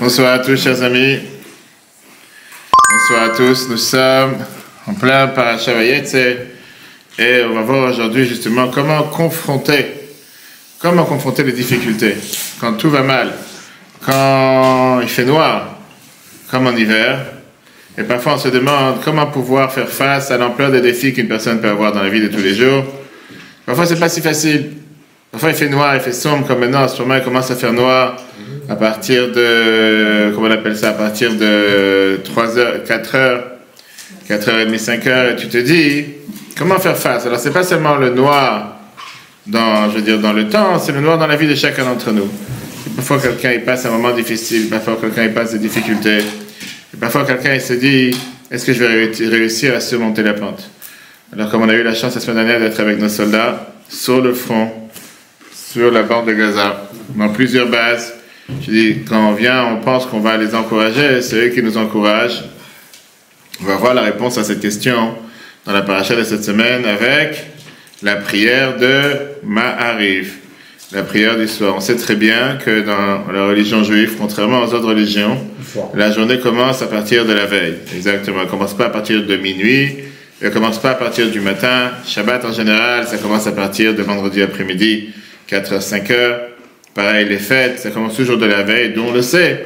Bonsoir à tous, chers amis. Bonsoir à tous. Nous sommes en plein Parashat Vayetze et on va voir aujourd'hui justement comment confronter les difficultés quand tout va mal, quand il fait noir, comme en hiver. Et parfois on se demande comment pouvoir faire face à l'ampleur des défis qu'une personne peut avoir dans la vie de tous les jours. Parfois c'est pas si facile. Parfois il fait noir, il fait sombre, comme maintenant en ce moment il commence à faire noir à partir de, comment on appelle ça, à partir de 3h, 4h, 4h30, 5h, et tu te dis, comment faire face? Alors c'est pas seulement le noir dans le temps, c'est le noir dans la vie de chacun d'entre nous. Parfois quelqu'un il passe un moment difficile, parfois quelqu'un il passe des difficultés, et parfois quelqu'un il se dit, est-ce que je vais réussir à surmonter la pente? Alors comme on a eu la chance la semaine dernière d'être avec nos soldats sur le front, sur la bande de Gaza, dans plusieurs bases. Je dis, quand on vient, on pense qu'on va les encourager, c'est eux qui nous encouragent. On va voir la réponse à cette question dans la paracha de cette semaine avec la prière de Ma'ariv, la prière du soir. On sait très bien que dans la religion juive, contrairement aux autres religions, la journée commence à partir de la veille. Exactement, elle ne commence pas à partir de minuit, elle ne commence pas à partir du matin. Shabbat en général, ça commence à partir de vendredi après-midi, 4h, 5h. Pareil, les fêtes, ça commence toujours de la veille, d'où on le sait,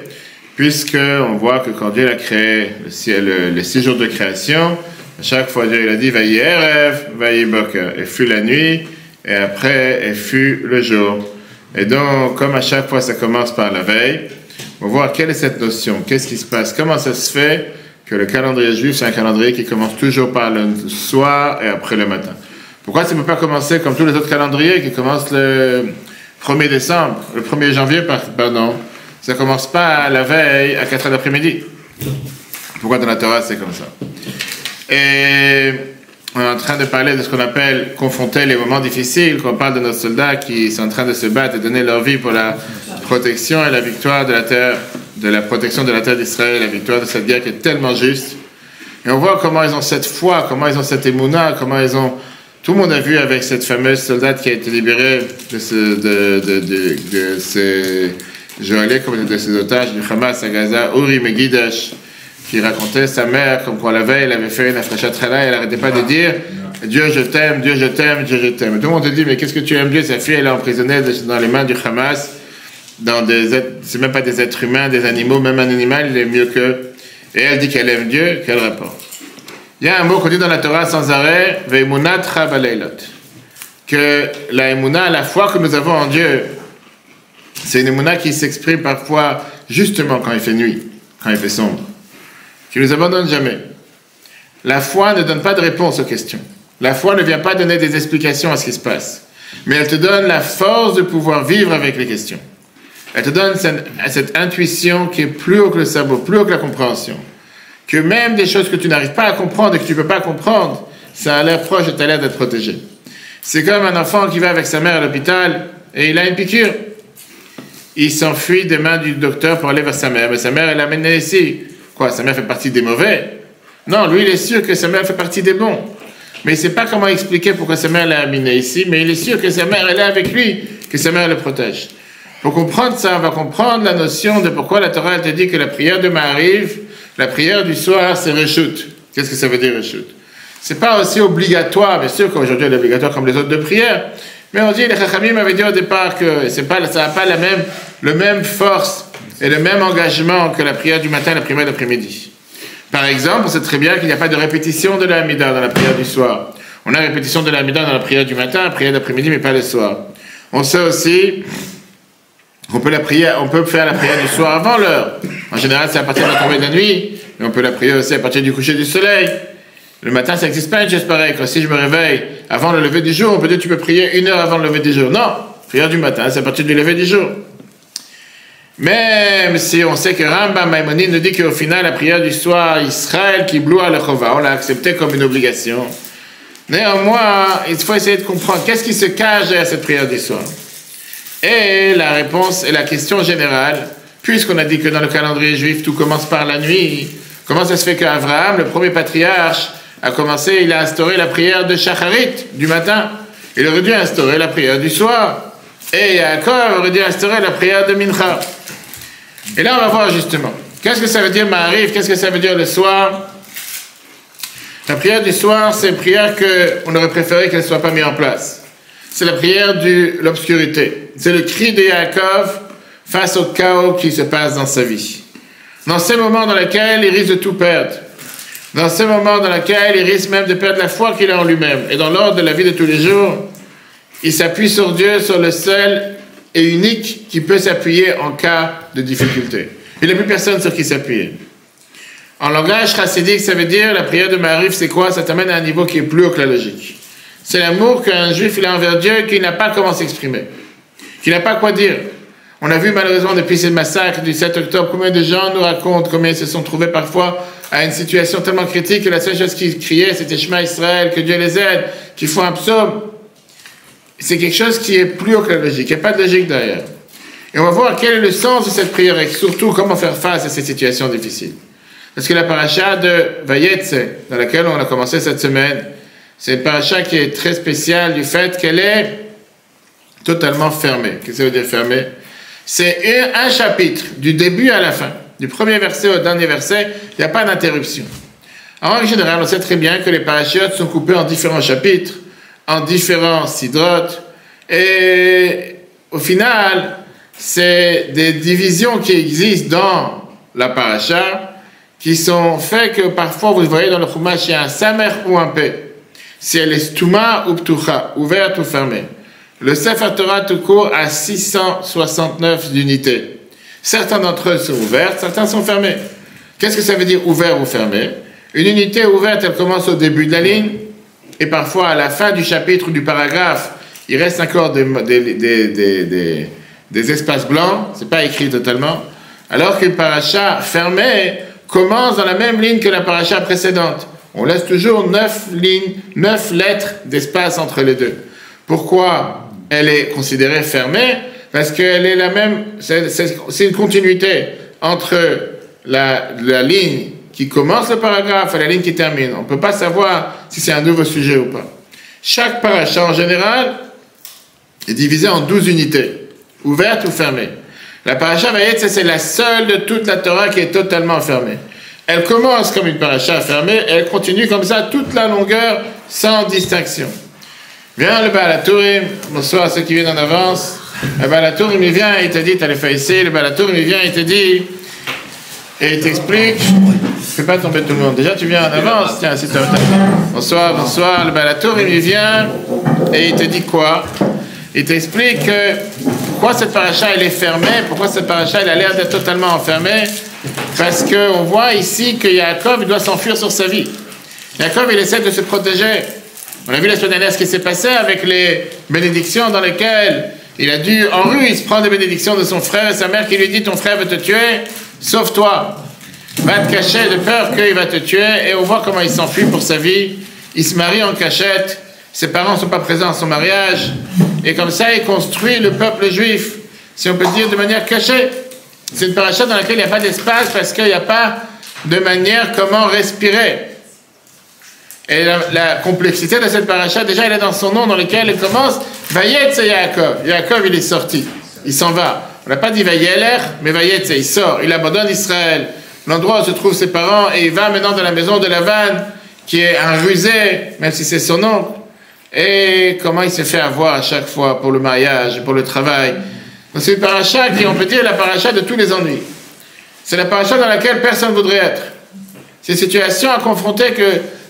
puisqu'on voit que quand Dieu a créé les 6 jours de création, à chaque fois Dieu il a dit « Vayi erev, vayi boker » et fut la nuit, et après, et fut le jour. Et donc, comme à chaque fois ça commence par la veille, on va voir quelle est cette notion, qu'est-ce qui se passe, comment ça se fait que le calendrier juif, c'est un calendrier qui commence toujours par le soir et après le matin. Pourquoi ça ne peut pas commencer comme tous les autres calendriers qui commencent le 1er décembre, le 1er janvier, pardon, ça ne commence pas la veille à 4h d'après-midi. Pourquoi dans la Torah c'est comme ça? Et on est en train de parler de ce qu'on appelle confronter les moments difficiles, qu'on parle de nos soldats qui sont en train de se battre et donner leur vie pour la protection et la victoire de la terre, de la protection de la terre d'Israël, la victoire de cette guerre qui est tellement juste. Et on voit comment ils ont cette foi, comment ils ont cette émouna, comment ils ont... Tout le monde a vu avec cette fameuse soldate qui a été libérée de ces geôliers, comme de ces otages du Hamas à Gaza, Uri Megidash, qui racontait sa mère, comme quoi la veille, elle avait fait une afrachat chala, elle n'arrêtait pas de dire Dieu je t'aime, Dieu je t'aime, Dieu je t'aime. Tout le monde te dit mais qu'est-ce que tu aimes Dieu? Sa fille elle est emprisonnée dans les mains du Hamas, c'est même pas des êtres humains, des animaux, même un animal il est mieux qu'eux. Et elle dit qu'elle aime Dieu, quel rapport? Il y a un mot qu'on dit dans la Torah sans arrêt, Ve'emunat Chabaleilot, que la émouna, la foi que nous avons en Dieu, c'est une émouna qui s'exprime parfois justement quand il fait nuit, quand il fait sombre, qui ne nous abandonne jamais. La foi ne donne pas de réponse aux questions. La foi ne vient pas donner des explications à ce qui se passe, mais elle te donne la force de pouvoir vivre avec les questions. Elle te donne cette intuition qui est plus haut que le sabot, plus haut que la compréhension. Que même des choses que tu n'arrives pas à comprendre et que tu ne peux pas comprendre, ça a l'air proche et tu as l'air d'être protégé. C'est comme un enfant qui va avec sa mère à l'hôpital et il a une piqûre. Il s'enfuit des mains du docteur pour aller vers sa mère, mais sa mère elle l'a amené ici. Quoi, sa mère fait partie des mauvais? Non, lui il est sûr que sa mère fait partie des bons. Mais il ne sait pas comment expliquer pourquoi sa mère l'a amené ici, mais il est sûr que sa mère elle est avec lui, que sa mère le protège. Pour comprendre ça, on va comprendre la notion de pourquoi la Torah elle te dit que la prière de Ma'ariv, la prière du soir, c'est Reshut. Qu'est-ce que ça veut dire Reshut? C'est pas aussi obligatoire, bien sûr qu'aujourd'hui elle est obligatoire comme les autres de prière, mais on dit, les Chachamim avaient dit au départ que ça n'a pas le même force et le même engagement que la prière du matin et la prière de l'après-midi. Par exemple, on sait très bien qu'il n'y a pas de répétition de la Hamida dans la prière du soir. On a répétition de la Hamida dans la prière du matin, la prière d'après-midi, mais pas le soir. On sait aussi on peut faire la prière du soir avant l'heure. En général, c'est à partir de la tombée de la nuit, mais on peut la prier aussi à partir du coucher du soleil. Le matin, ça n'existe pas une chose pareille. Quand si je me réveille avant le lever du jour, on peut dire tu peux prier 1 heure avant le lever du jour. Non, prière du matin, c'est à partir du lever du jour. Même si on sait que Rambam Maïmonide nous dit qu'au final, la prière du soir, Israël qui bloua le chova, on l'a accepté comme une obligation. Néanmoins, il faut essayer de comprendre qu'est-ce qui se cache derrière cette prière du soir. Et la réponse est la question générale, puisqu'on a dit que dans le calendrier juif, tout commence par la nuit. Comment ça se fait qu'Abraham, le premier patriarche, il a instauré la prière de Shacharit, du matin. Il aurait dû instaurer la prière du soir. Et Yaakov aurait dû instaurer la prière de Mincha. Et là, on va voir justement. Qu'est-ce que ça veut dire Ma'ariv? Qu'est-ce que ça veut dire le soir? La prière du soir, c'est une prière qu'on aurait préféré qu'elle ne soit pas mise en place. C'est la prière de l'obscurité. C'est le cri de Yaakov face au chaos qui se passe dans sa vie. Dans ces moments dans lesquels il risque de tout perdre. Dans ces moments dans lesquels il risque même de perdre la foi qu'il a en lui-même. Et dans l'ordre de la vie de tous les jours, il s'appuie sur Dieu, sur le seul et unique qui peut s'appuyer en cas de difficulté. Il n'y a plus personne sur qui s'appuyer. En langage chassidique, ça veut dire, la prière de Ma'ariv, c'est quoi? Ça t'amène à un niveau qui est plus haut que la logique. C'est l'amour qu'un juif il a envers Dieu, qu'il n'a pas comment s'exprimer, qu'il n'a pas quoi dire. On a vu malheureusement depuis ces massacres du 7 octobre, combien de gens nous racontent, combien ils se sont trouvés parfois à une situation tellement critique que la seule chose qu'ils criaient, c'était Shema Israël, que Dieu les aide, qu'ils font un psaume. C'est quelque chose qui est plus haut que la logique, il n'y a pas de logique derrière. Et on va voir quel est le sens de cette prière et surtout comment faire face à ces situations difficiles. Parce que la paracha de Vayetze, dans laquelle on a commencé cette semaine, c'est une paracha qui est très spéciale du fait qu'elle est totalement fermée. Qu'est-ce que ça veut dire fermée? C'est un chapitre, du début à la fin. Du premier verset au dernier verset, il n'y a pas d'interruption. En règle générale, on sait très bien que les parachutes sont coupés en différents chapitres, en différents sidrotes, et au final, c'est des divisions qui existent dans la paracha, qui sont faits que parfois, vous voyez dans le Chumash, il y a un samer ou un p. C'est les stuma ou ptucha, ouverte ou fermée. Le Sefer Torah tout court a 669 unités. Certains d'entre eux sont ouverts, certains sont fermés. Qu'est-ce que ça veut dire ouvert ou fermé? Une unité ouverte, elle commence au début de la ligne, et parfois à la fin du chapitre ou du paragraphe, il reste encore des espaces blancs, c'est pas écrit totalement, alors qu'une paracha fermée commence dans la même ligne que la paracha précédente. On laisse toujours 9 lignes, 9 lettres d'espace entre les deux. Pourquoi elle est considérée fermée? Parce qu'elle est la même, c'est une continuité entre la ligne qui commence le paragraphe et la ligne qui termine. On ne peut pas savoir si c'est un nouveau sujet ou pas. Chaque paracha en général est divisé en 12 unités, ouvertes ou fermées. La paracha Vayetze, c'est la seule de toute la Torah qui est totalement fermée. Elle commence comme une paracha fermée et elle continue comme ça toute la longueur sans distinction. Viens le Baal HaTurim, bonsoir à ceux qui viennent en avance. Le Baal HaTurim, il vient et il te dit, tu as les feuilles ici, le Baal HaTurim, il vient et il te dit, et il t'explique, fais pas tomber tout le monde. Déjà, tu viens en avance, tiens, c'est toi. Bonsoir, bonsoir, le Baal HaTurim, il vient et il te dit quoi? Il t'explique pourquoi cette paracha elle est fermée, pourquoi cette paracha elle a l'air d'être totalement enfermée, parce qu'on voit ici que Yaakov il doit s'enfuir sur sa vie. Yaakov il essaie de se protéger. On a vu la semaine dernière ce qui s'est passé avec les bénédictions dans lesquelles il a dû en ruse prendre des bénédictions de son frère et sa mère qui lui dit ton frère veut te tuer, sauve-toi, va te cacher de peur qu'il va te tuer, et on voit comment il s'enfuit pour sa vie. Il se marie en cachette, ses parents ne sont pas présents à son mariage, et comme ça il construit le peuple juif, si on peut dire de manière cachée. C'est une paracha dans laquelle il n'y a pas d'espace parce qu'il n'y a pas de manière comment respirer. Et la complexité de cette paracha, déjà elle est dans son nom dans lequel elle commence Vayetze Yaakov. Yaakov il est sorti, il s'en va. On n'a pas dit Vayeler, mais Vayetze, il sort, il abandonne Israël, l'endroit où se trouvent ses parents, et il va maintenant dans la maison de Lavan, qui est un rusé, même si c'est son oncle. Et comment il s'est fait avoir à chaque fois pour le mariage, pour le travail. Donc c'est une paracha qui, on peut dire, la paracha de tous les ennuis. C'est la paracha dans laquelle personne ne voudrait être. C'est une situation à confronter que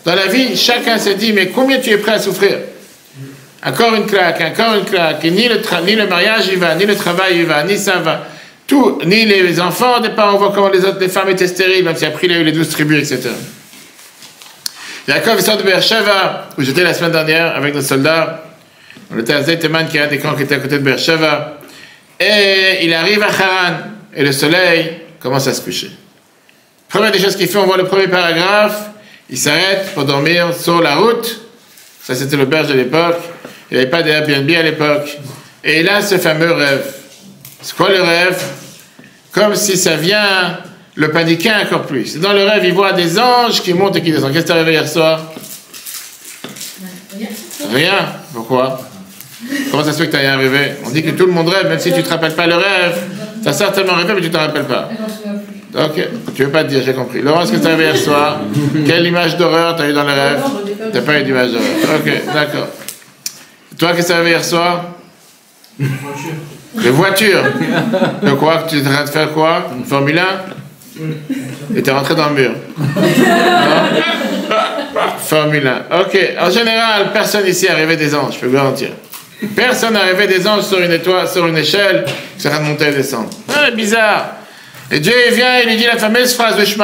dans la vie, chacun s'est dit, mais combien tu es prêt à souffrir? Encore une claque, et ni le mariage y va, ni le travail y va, ni ça va. Tout, ni les enfants, des parents, on voit comment les femmes étaient stériles, même si après il a eu les 12 tribus, etc. Yaakov sort de Beersheva, où j'étais la semaine dernière avec nos soldats. On était à Zayteman, qui est un des camps qui était à côté de Beersheva. Et il arrive à Haran, et le soleil commence à se coucher. Première des choses qu'il fait, on voit le premier paragraphe, il s'arrête pour dormir sur la route. Ça, c'était l'auberge de l'époque. Il n'y avait pas d'Airbnb à l'époque. Et il a ce fameux rêve. C'est quoi le rêve? Comme si ça vient le paniquer encore plus. Dans le rêve, il voit des anges qui montent et qui descendent. Qu'est-ce que tu as rêvé hier soir? Rien. Pourquoi? Comment ça se fait que tu n'as rien rêvé? On dit que tout le monde rêve, même si tu ne te rappelles pas le rêve. Tu Tu as certainement rêvé, mais tu ne t'en rappelles pas. Je m'en souviens plus. Ok, tu veux pas te dire, j'ai compris. Laurent, est-ce que tu as rêvé hier soir? Quelle image d'horreur tu as eu dans le rêve? Tu n'as pas eu d'image d'horreur. Ok, d'accord. Toi, qu'est-ce que tu as rêvé hier soir? De voiture. De quoi? Tu es en train de faire quoi? Une Formule 1? Et tu es rentré dans le mur. Non? Formule 1. Ok, en général, personne ici a rêvé des anges, je peux vous garantir. Personne n'a rêvé des anges sur une étoile, sur une échelle, qui sera de monter et descendre. Ah, bizarre. Et Dieu il vient, il lui dit la fameuse phrase je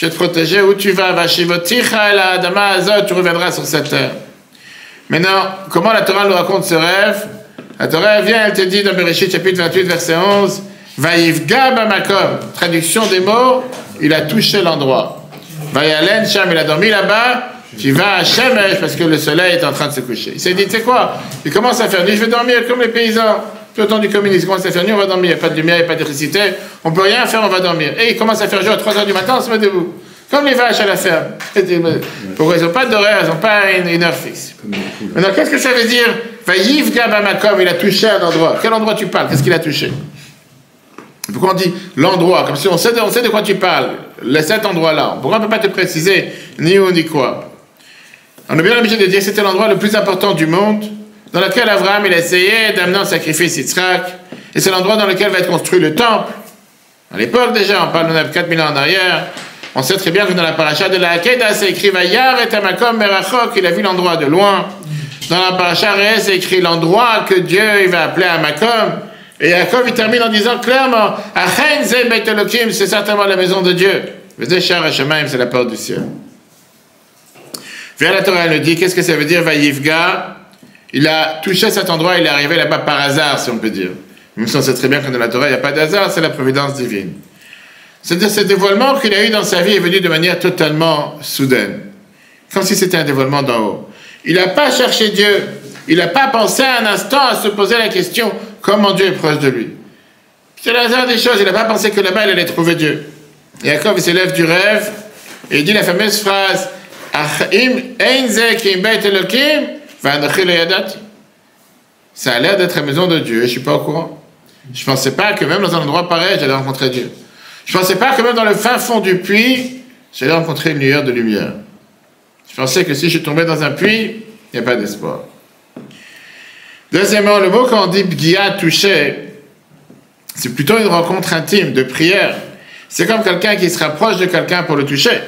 vais te protéger où tu vas, tu reviendras sur cette terre. Maintenant, comment la Torah nous raconte ce rêve? La Torah vient, elle te dit dans Bereshit chapitre 28 verset 11, Vayivga bamakom, traduction des mots, il a touché l'endroit. Vayalen Sham, il a dormi là-bas, tu vas à Shemesh parce que le soleil est en train de se coucher. Il s'est dit, tu sais quoi? Il commence à faire nuit, je vais dormir comme les paysans. Tout le temps du communisme, il commence à faire nuit, on va dormir, il n'y a pas de lumière, il n'y a pas d'électricité, on ne peut rien faire, on va dormir. Et il commence à faire jour à 3h du matin, on se met debout. Comme les vaches à la ferme. Pourquoi ils n'ont pas d'horaire, ils n'ont pas une heure fixe. Maintenant, qu'est-ce que ça veut dire? Vayiv Gabamakom, il a touché un endroit. Quel endroit tu parles? Qu'est-ce qu'il a touché? Pourquoi on dit l'endroit? Comme si on sait de quoi tu parles. Cet endroit-là. Pourquoi on ne peut pas te préciser ni où ni quoi? On a bien l'habitude de dire que c'était l'endroit le plus important du monde, dans lequel Abraham il a essayé d'amener en sacrifice Yitzhak, et c'est l'endroit dans lequel va être construit le temple. À l'époque déjà, on parle de 4000 ans en arrière, on sait très bien que dans la paracha de la Hakeda, c'est écrit Vayar et Amakom Merachok, il a vu l'endroit de loin. Dans la paracha Ré, c'est écrit l'endroit que Dieu il va appeler Amakom. Et Yaakov il termine en disant clairement Achen Ze Beit Elokim, c'est certainement la maison de Dieu. Veze Shar HaShamayim, c'est la porte du ciel. Vers la Torah, elle nous dit qu'est-ce que ça veut dire Vayivga? Il a touché cet endroit, il est arrivé là-bas par hasard, si on peut dire. Même si on sait très bien que dans la Torah, il n'y a pas d'hasard, c'est la providence divine. C'est-à-dire ce dévoilement qu'il a eu dans sa vie est venu de manière totalement soudaine. Comme si c'était un dévoilement d'en haut. Il n'a pas cherché Dieu. Il n'a pas pensé un instant à se poser la question comment Dieu est proche de lui. C'est le hasard des choses. Il n'a pas pensé que là-bas, il allait trouver Dieu. Et Jacob, il s'élève du rêve et il dit la fameuse phrase ça a l'air d'être la maison de Dieu, je ne suis pas au courant. Je ne pensais pas que même dans un endroit pareil, j'allais rencontrer Dieu. Je ne pensais pas que même dans le fin fond du puits, j'allais rencontrer une lueur de lumière. Je pensais que si je tombais dans un puits, il n'y a pas d'espoir. Deuxièmement, le mot quand on dit Bgia, toucher, c'est plutôt une rencontre intime, de prière. C'est comme quelqu'un qui se rapproche de quelqu'un pour le toucher.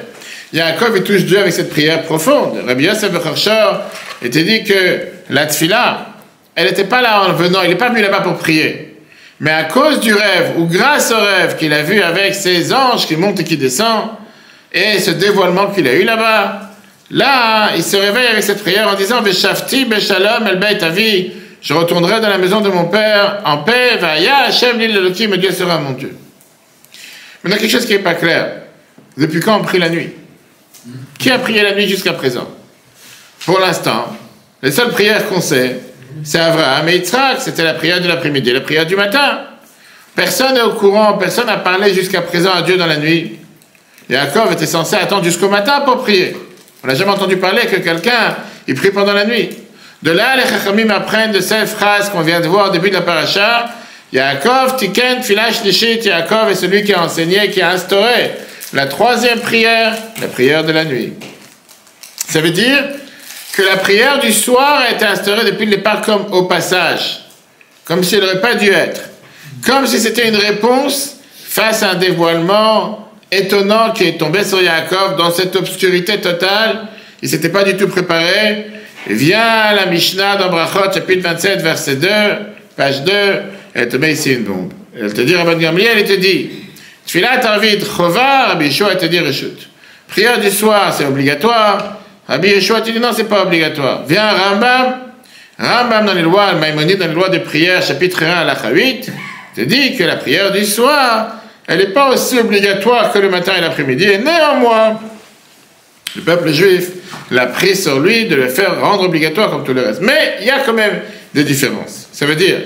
Yaakov, il touche Dieu avec cette prière profonde. Rabbi Yosef Bechorshor était dit que la tfila, elle n'était pas là en venant, il n'est pas venu là-bas pour prier. Mais à cause du rêve, ou grâce au rêve qu'il a vu avec ces anges qui montent et qui descendent, et ce dévoilement qu'il a eu là-bas, là, il se réveille avec cette prière en disant « Veshafti beshalom el beit avi » je retournerai dans la maison de mon père en paix, Vaya Hashem l'île Elohim, et Dieu sera mon Dieu. Maintenant, quelque chose qui n'est pas clair. Depuis quand on prie la nuit? Qui a prié la nuit jusqu'à présent? Pour l'instant, les seules prières qu'on sait, c'est Abraham et Yitzhak, c'était la prière de l'après-midi, la prière du matin. Personne n'est au courant, personne n'a parlé jusqu'à présent à Dieu dans la nuit. Yaakov était censé attendre jusqu'au matin pour prier. On n'a jamais entendu parler que quelqu'un, il prie pendant la nuit. De là, les Chachamim apprennent de cette phrase qu'on vient de voir au début de la paracha, Yaakov, Tiken, Filash, Lishit, Yaakov est celui qui a enseigné, qui a instauré la troisième prière, la prière de la nuit. Ça veut dire que la prière du soir a été instaurée depuis le départ comme au passage, comme si elle n'aurait pas dû être, comme si c'était une réponse face à un dévoilement étonnant qui est tombé sur Yaakov dans cette obscurité totale. Il ne s'était pas du tout préparé. Et vient la Mishnah dans Brachot, chapitre 27, verset 2, page 2, elle te met ici une bombe. Elle te dit, Rabban Gamliel, elle te dit, Tfilat Arvit Chova, Rabbi Yeshua te dit Reshut. Prière du soir, c'est obligatoire. Rabbi Yeshua te dit non, c'est pas obligatoire. Viens Rambam dans les lois, Maïmonide dans les lois de prière, chapitre 1 à la 8, te dit que la prière du soir, elle n'est pas aussi obligatoire que le matin et l'après-midi. Et néanmoins, le peuple juif l'a pris sur lui de le faire rendre obligatoire comme tout le reste. Mais il y a quand même des différences. Ça veut dire,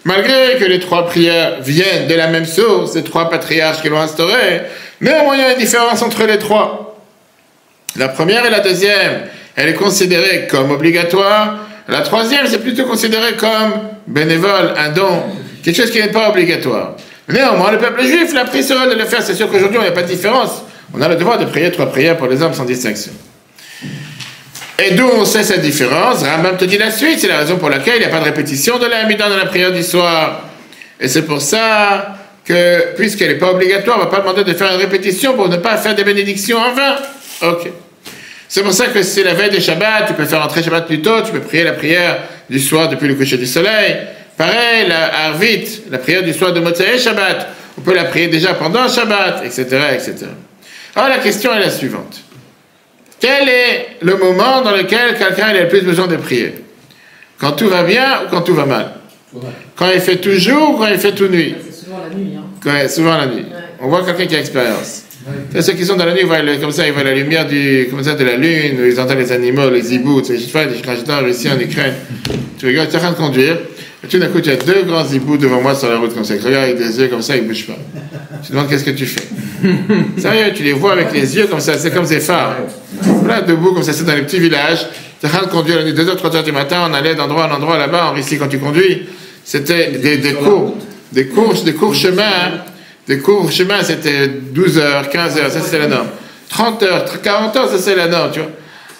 malgré que les trois prières viennent de la même source, les trois patriarches qui l'ont instauré, néanmoins il y a une différence entre les trois. La première et la deuxième, elle est considérée comme obligatoire. La troisième, c'est plutôt considéré comme bénévole, un don quelque chose qui n'est pas obligatoire. Néanmoins, le peuple juif l'a pris ce rôle de le faire. C'est sûr qu'aujourd'hui, on n'a pas de différence. On a le devoir de prier 3 prières pour les hommes sans distinction. Et d'où on sait cette différence, Rambam te dit la suite, c'est la raison pour laquelle il n'y a pas de répétition de la Hamida dans la prière du soir. Et c'est pour ça que, puisqu'elle n'est pas obligatoire, on ne va pas demander de faire une répétition pour ne pas faire des bénédictions en vain. Ok. C'est pour ça que si c'est la veille de Shabbat, tu peux faire entrer Shabbat plus tôt, tu peux prier la prière du soir depuis le coucher du soleil. Pareil, la Arvit, la prière du soir de Motzei Shabbat, on peut la prier déjà pendant Shabbat, etc., etc. Alors la question est la suivante. Quel est le moment dans lequel quelqu'un a le plus besoin de prier? Quand tout va bien ou quand tout va mal? Quand il fait tout jour ou quand il fait tout nuit? C'est souvent la nuit. Hein. Ouais, souvent la nuit. Ouais. On voit quelqu'un qui a expérience. Ouais. Ceux qui sont dans la nuit, ils voient comme ça, ils voient la lumière de la lune, ils entendent les animaux, les hiboux. Tu sais, quand j'étais en Russie, en Ukraine, tu regardes, tu es en train de conduire, et tout d'un coup, tu as 2 grands hiboux devant moi sur la route comme ça. Ils regardent avec des yeux comme ça, ils ne bougent pas. Tu te demandes qu'est-ce que tu fais. Sérieux, tu les vois avec les yeux comme ça, c'est comme des phares. Voilà, debout comme ça, c'est dans les petits villages. Tu es en train de conduire, 2h, 3h du matin, on allait d'endroit en endroit là-bas, en Russie, quand tu conduis. C'était des courts chemins. Des courts chemins, c'était 12 heures, 15 heures, ça c'était la norme. 30 heures, 40 heures, ça c'est la norme, tu vois.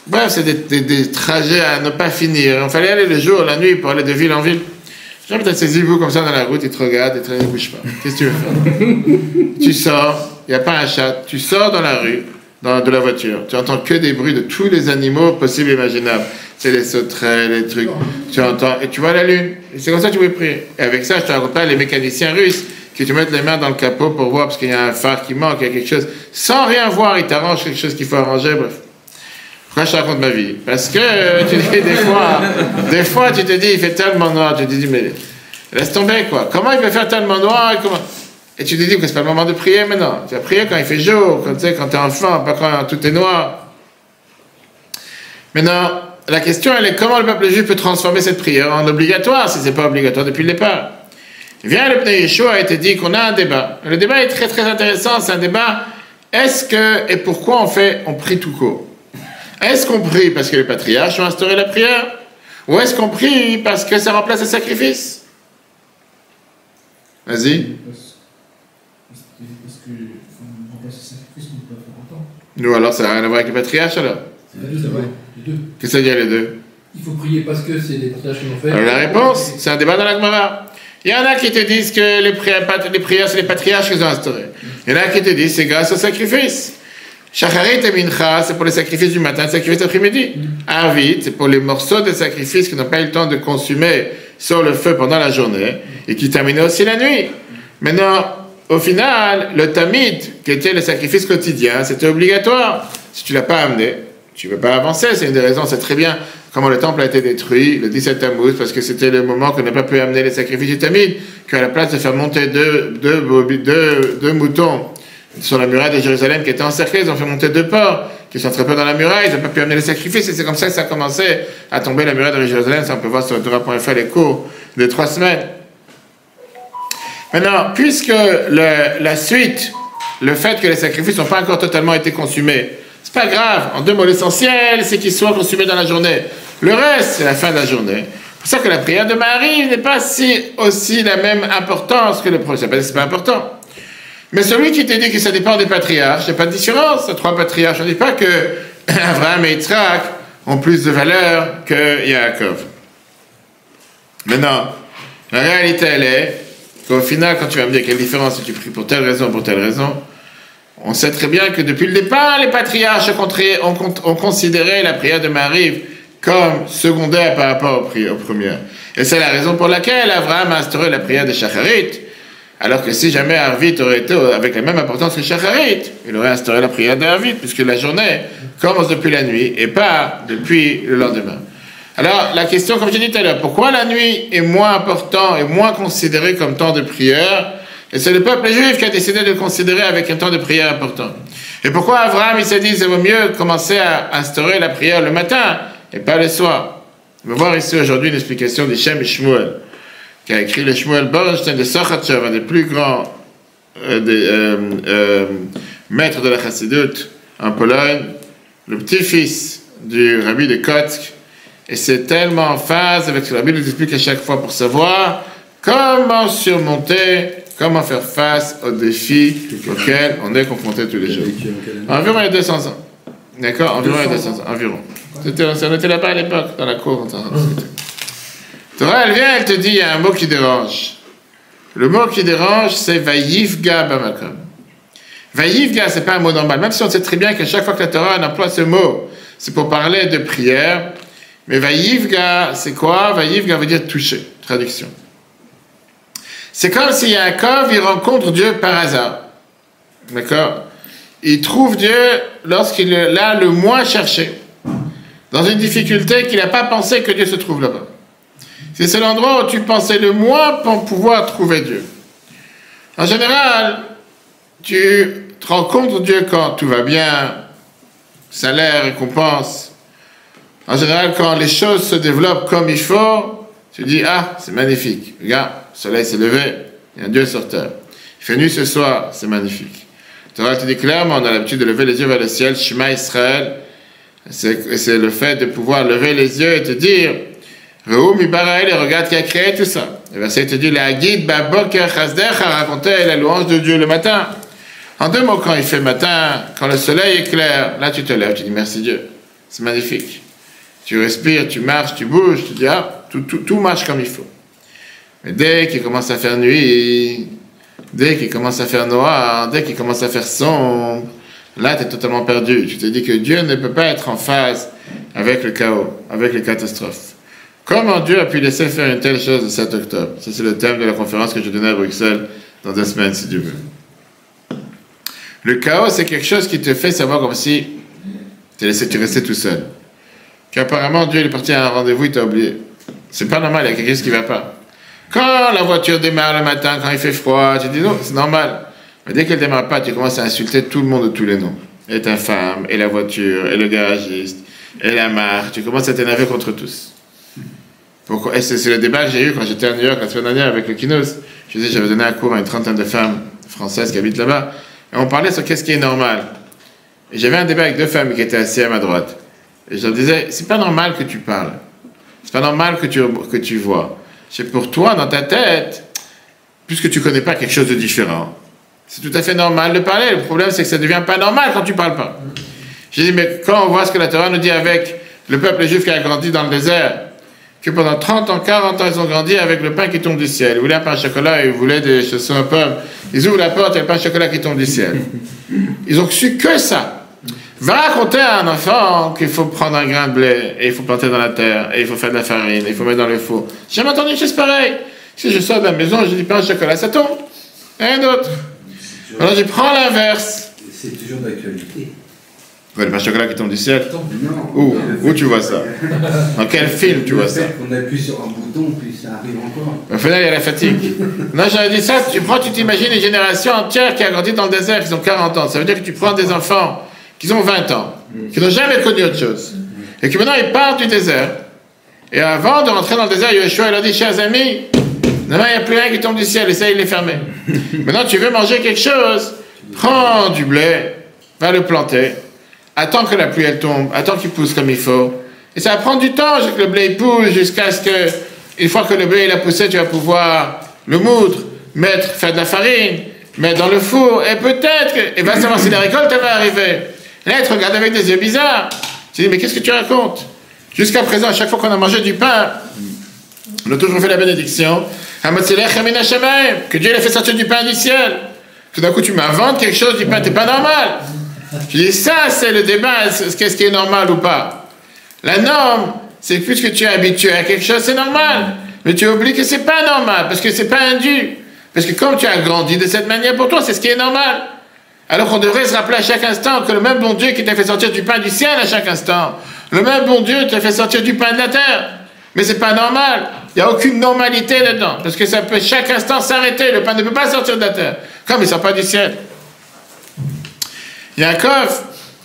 Bref, c'est des trajets à ne pas finir. Il fallait aller le jour, la nuit, pour aller de ville en ville. J'ai peut-être ces hiboux comme ça dans la route, ils te regardent, et ils ne bougent pas. Qu'est-ce que tu veux faire? Tu sors, il n'y a pas un chat, tu sors dans la rue, de la voiture, tu entends que des bruits de tous les animaux possibles et imaginables. C'est les sauterelles, les trucs, tu entends, et tu vois la lune. Et c'est comme ça que tu peux prier. Et avec ça, je te raconte pas les mécaniciens russes qui te mettent les mains dans le capot pour voir parce qu'il y a un phare qui manque, il y a quelque chose. Sans rien voir, ils t'arrangent quelque chose qu'il faut arranger, bref. Pourquoi je te raconte ma vie? Parce que tu dis des fois tu te dis, il fait tellement noir, tu te dis, mais laisse tomber quoi. Comment il peut faire tellement noir et tu te dis que c'est pas le moment de prier maintenant. Tu vas prier quand il fait jour, quand tu es enfant, pas quand tout est noir. Maintenant, la question elle est comment le peuple juif peut transformer cette prière en obligatoire si c'est pas obligatoire depuis le départ. Vient le Pnei Yeshua a été dit qu'on a un débat. Le débat est très très intéressant, c'est un débat. Est-ce que et pourquoi on prie tout court? Est-ce qu'on prie parce que les patriarches ont instauré la prière? Ou est-ce qu'on prie parce que ça remplace le sacrifice? Vas-y. Parce que remplace le sacrifice, on ne peut pas faire autant. Nous alors ça n'a rien à voir avec les patriarches alors? C'est les deux. Qu'est-ce que ça dit les deux? Il faut prier parce que c'est les patriarches qui l'ont fait. Alors la réponse, c'est un débat dans la Gemara. Il y en a qui te disent que les prières, c'est les patriarches qui les ont instaurées. Il y en a qui te disent que c'est grâce au sacrifice. Shacharit et Mincha, c'est pour les sacrifices du matin, le sacrifice d'après-midi. Arvit, c'est pour les morceaux de sacrifice qui n'ont pas eu le temps de consumer sur le feu pendant la journée et qui terminaient aussi la nuit. Maintenant, au final, le tamid, qui était le sacrifice quotidien, c'était obligatoire. Si tu ne l'as pas amené, tu ne peux pas avancer. C'est une des raisons, c'est très bien comment le temple a été détruit le 17 Tammuz, parce que c'était le moment qu'on n'a pas pu amener les sacrifices du tamid, qu'à la place de faire monter deux moutons sur la muraille de Jérusalem qui était encerclée, ils ont fait monter 2 porcs qui sont très peu dans la muraille, ils n'ont pas pu amener les sacrifices, et c'est comme ça que ça a commencé à tomber la muraille de Jérusalem. Ça on peut voir sur Torah.fr les cours de 3 semaines. Maintenant, puisque la suite, le fait que les sacrifices n'ont pas encore totalement été consumés, c'est pas grave. En 2 mots, l'essentiel, c'est qu'ils soient consumés dans la journée. Le reste, c'est la fin de la journée. C'est pour ça que la prière de Marie n'est pas aussi la même importance que le premier. C'est pas important. Mais celui qui te dit que ça dépend des patriarches, il n'y a pas de différence. 3 patriarches, on ne dit pas que Abraham et Yitzhak ont plus de valeur que Yaakov. Maintenant, la réalité, elle est qu'au final, quand tu vas me dire quelle différence si tu pries pour telle raison ou pour telle raison, on sait très bien que depuis le départ, les patriarches ont considéré la prière de Marie comme secondaire par rapport aux premières. Et c'est la raison pour laquelle Abraham a instauré la prière de Shacharit. Alors que si jamais Arvit aurait été avec la même importance que Shacharit, il aurait instauré la prière d'Arvit, puisque la journée commence depuis la nuit et pas depuis le lendemain. Alors, la question, comme j'ai dit tout à l'heure, pourquoi la nuit est moins important et moins considérée comme temps de prière? Et c'est le peuple juif qui a décidé de le considérer avec un temps de prière important. Et pourquoi Abraham, il s'est dit, il vaut mieux commencer à instaurer la prière le matin et pas le soir? On va voir ici aujourd'hui une explication d'Hichem et Shmuel, qui a écrit le Shmuel Borenstein de Sochatchev, un des plus grands maîtres de la Chassidut en Pologne, le petit-fils du rabbi de Kotsk. Et c'est tellement en phase avec ce que le rabbi nous explique à chaque fois pour savoir Comment surmonter, comment faire face aux défis auxquels on est confronté tous les jours. Environ il y a 200 ans. D'accord? Environ il y a 200 ans. Environ. On était là-bas à l'époque, dans la cour. Torah, elle vient, elle te dit, il y a un mot qui dérange. Le mot qui dérange, c'est Vayifga Bamakom. Vayifga, c'est pas un mot normal. Même si on sait très bien qu'à chaque fois que la Torah emploie ce mot, c'est pour parler de prière. Mais Vayifga, c'est quoi? Vayifga veut dire toucher. Traduction. C'est comme si Yaakov, il rencontre Dieu par hasard. D'accord? Il trouve Dieu lorsqu'il l'a le moins cherché. Dans une difficulté qu'il n'a pas pensé que Dieu se trouve là-bas. C'est l'endroit où tu pensais le moins pour pouvoir trouver Dieu. En général, tu te rencontres Dieu quand tout va bien, salaire, récompense. En général, quand les choses se développent comme il faut, tu dis, ah, c'est magnifique. Regarde, le soleil s'est levé, il y a un Dieu sur terre. Il fait nuit ce soir, c'est magnifique. Torah te dit clairement, on a l'habitude de lever les yeux vers le ciel, Shema Israël. C'est le fait de pouvoir lever les yeux et te dire, Rehoum Ibaraël, et regarde qui a créé tout ça. Le verset te dit, la guide Baboker Chasdech a raconté la louange de Dieu le matin. En deux mots, quand il fait matin, quand le soleil est clair, là tu te lèves, tu dis merci Dieu. C'est magnifique. Tu respires, tu marches, tu bouges, tu dis, ah, tout marche comme il faut. Mais dès qu'il commence à faire nuit, dès qu'il commence à faire noir, dès qu'il commence à faire sombre, là tu es totalement perdu. Tu te dis que Dieu ne peut pas être en phase avec le chaos, avec les catastrophes. Comment Dieu a pu laisser faire une telle chose le 7 octobre? Ça, c'est le thème de la conférence que je donnais à Bruxelles dans 2 semaines, si Dieu veut. Le chaos, c'est quelque chose qui te fait savoir comme si tu restais tout seul. Qu'apparemment, Dieu est parti à un rendez-vous, il t'a oublié. C'est pas normal, il y a quelque chose qui ne va pas. Quand la voiture démarre le matin, quand il fait froid, tu dis non, c'est normal. Mais dès qu'elle ne démarre pas, tu commences à insulter tout le monde de tous les noms. Et ta femme, et la voiture, et le garagiste, et la marque. Tu commences à t'énerver contre tous. Pourquoi? Et c'est le débat que j'ai eu quand j'étais à New York la semaine dernière avec le Kinos. J'avais donné un cours à une trentaine de femmes françaises qui habitent là-bas. Et on parlait sur qu'est-ce qui est normal. Et j'avais un débat avec 2 femmes qui étaient assises à ma droite. Et je leur disais, c'est pas normal que tu parles. C'est pas normal que tu vois. C'est pour toi, dans ta tête, puisque tu connais pas quelque chose de différent. C'est tout à fait normal de parler. Le problème, c'est que ça devient pas normal quand tu parles pas. J'ai dit, mais quand on voit ce que la Torah nous dit avec le peuple juif qui a grandi dans le désert, que pendant 30 ans, 40 ans, ils ont grandi avec le pain qui tombe du ciel. Ils voulaient un pain au chocolat, ils voulaient des chaussons aux pommes. Ils ouvrent la porte, il y a le pain au chocolat qui tombe du ciel. Ils ont su que ça. Va raconter à un enfant qu'il faut prendre un grain de blé, et il faut planter dans la terre, et il faut faire de la farine, et il faut mettre dans le four. J'ai jamais entendu une chose pareille. Si je sors de la maison, je dis pain au chocolat, ça tombe. Rien d'autre. Alors je prends l'inverse. C'est toujours d'actualité. Ouais, le pain au chocolat qui tombe du ciel. Non. Où tu vois ça? Dans quel film tu vois ça? On appuie sur un bouton, puis ça arrive encore. Au final, il y a la fatigue. Non, j'avais dit ça, tu t'imagines une génération entière qui a grandi dans le désert, qui ont 40 ans. Ça veut dire que tu prends des enfants qui ont 20 ans, qui n'ont jamais connu autre chose, et que maintenant ils partent du désert. Et avant de rentrer dans le désert, Yeshua il a dit, chers amis, demain il n'y a plus rien qui tombe du ciel, et ça il est fermé. Maintenant tu veux manger quelque chose, prends du blé, va le planter, attends que la pluie elle tombe, attends qu'il pousse comme il faut. Et ça va prendre du temps, que le blé pousse, jusqu'à ce que, une fois que le blé il a poussé, tu vas pouvoir le moudre, faire de la farine, mettre dans le four, et peut-être que, et va savoir si la récolte va arriver. Là, il te regarde avec des yeux bizarres. Tu dis, mais qu'est-ce que tu racontes? Jusqu'à présent, à chaque fois qu'on a mangé du pain, on a toujours fait la bénédiction. Que Dieu l'a fait sortir du pain du ciel. Tout d'un coup, tu m'inventes quelque chose du pain, t'es pas normal. Je dis, ça, c'est le débat, qu'est-ce qui est normal ou pas. La norme, c'est que puisque tu es habitué à quelque chose, c'est normal. Mais tu oublies que c'est pas normal, parce que c'est pas indu. Parce que comme tu as grandi de cette manière, pour toi, c'est ce qui est normal. Alors qu'on devrait se rappeler à chaque instant que le même bon Dieu qui t'a fait sortir du pain du ciel à chaque instant, le même bon Dieu t'a fait sortir du pain de la terre. Mais c'est pas normal. Il n'y a aucune normalité dedans. Parce que ça peut chaque instant s'arrêter. Le pain ne peut pas sortir de la terre. Comme il ne sort pas du ciel. Yaakov,